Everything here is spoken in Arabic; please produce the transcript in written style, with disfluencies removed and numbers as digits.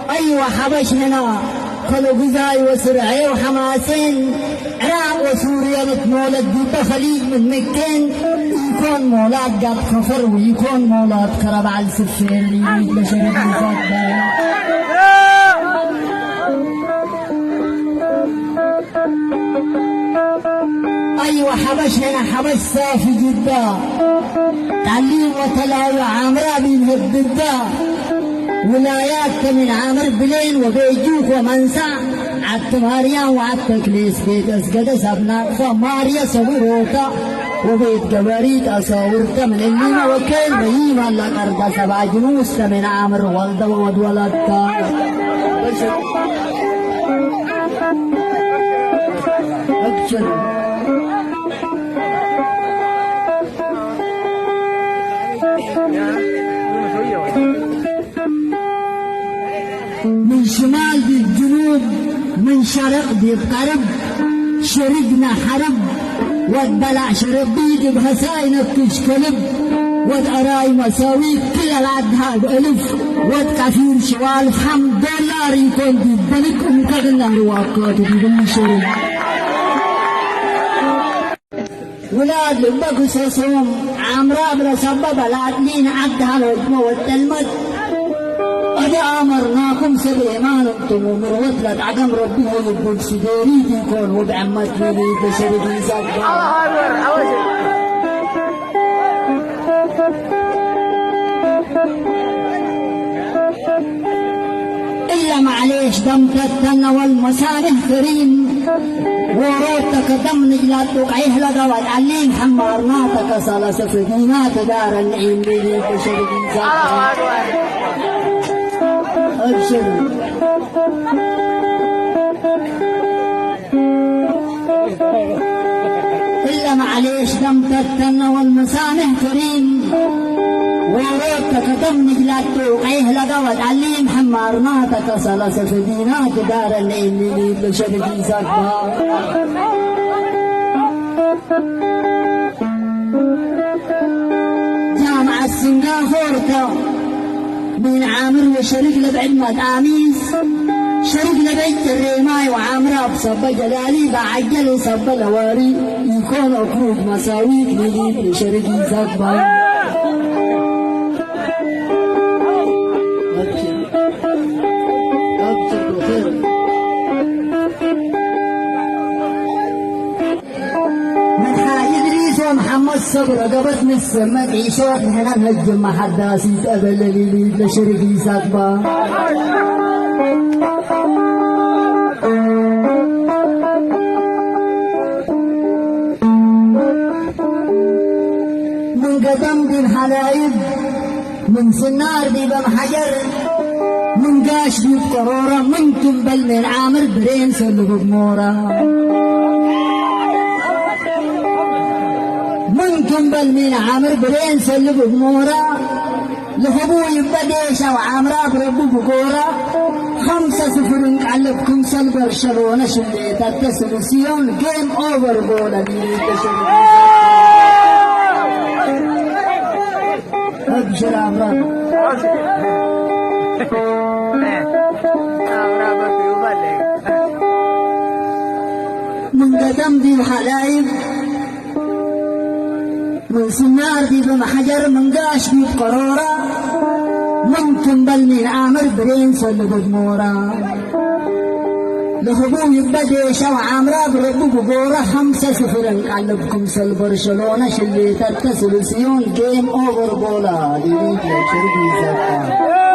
أيوة حبشنا خلو قزاي وسرعي وحماسين عراق وسوريا متمولد دوتا خليج من مكين يكون مولاد قد خفر ويكون مولاد كرب على السفير اللي بشرب الزبان. أيوة حبش صافي جدا تعليم وتلاوة عامرة بينهب ضده ولايات من عامر بلين وبيجوك ومنسع عدت ماريا وعدت كليس بيت اسقد سبنا فماريا صوروتا وبيت قبريت أصورت من اللينا وكيل بهيما لقرد سبع جنوس من عامر والد ولدتا. من شمال دي الجنوب من شرق دي القرب شرقنا حرب والدلع شربيد بهساينك تشكلب والأراي مساويك كل العدها بألف والكثير شوال $5 يكون دي الدلك ومكغلنا رواقات دي بالمشرب ولاد لبك سوسهم عمرا بلا سبب العدلين عدها الهجمة والتلمد أدا أمرناكم سليمان أنتم ومروتلت عقم ربنا يبقى سديري يكون وبعمت لي بشري زكاة. إلا معليش دمت التنى والمسامح كريم وروتك دم نجلات وقعيه لقى وتعليم حمارناتك صلاة سفينات دار النعيم لي بشري زكاة. أبشر إلا معليش دم تتنى والمسامح كريم وروتك دم نجلات توقعيه لقى وتعليم حمارناتك صلاة سفينات دار النعيم لي بشري زكاة. جامعة سنغافورة من عامر وشريك لبعد مداميس شريك لبيت الريماي وعامرة بصب جلالي بعجل صب الهواري يكون أكروج مساويك لذيك لشريك زكبا. أبشر بخير من حاج إدريس ومحمد صبر قبط من السمك عيشوك نحن نهجم محداسي تقبل لي لشريك زكبا. من قدم دي الحلايب من سنار دي بمحجر من قاش دي بقرورة من كنبل من عامر برين سلو بمورة من كنبل من عامر برين سلو بمورة لهبو يبقى ديشة وعامرة بربو بقورة 5-0 نقلبكم سل برشلونة شليت التسلسيون جيم اوفر بولا دي أبشر عمران من قدم دي الحلايب من سنار دي بمحجر من قاش دي بقرورة من كنبل من عامر برين سل بدمورة لهبو يبقى ديشة وعامرة بربو بقورة 5-0 نقلبكم سل برشلونة شليت التسلسيون جيم اوفر بولا دي شربي زكاة.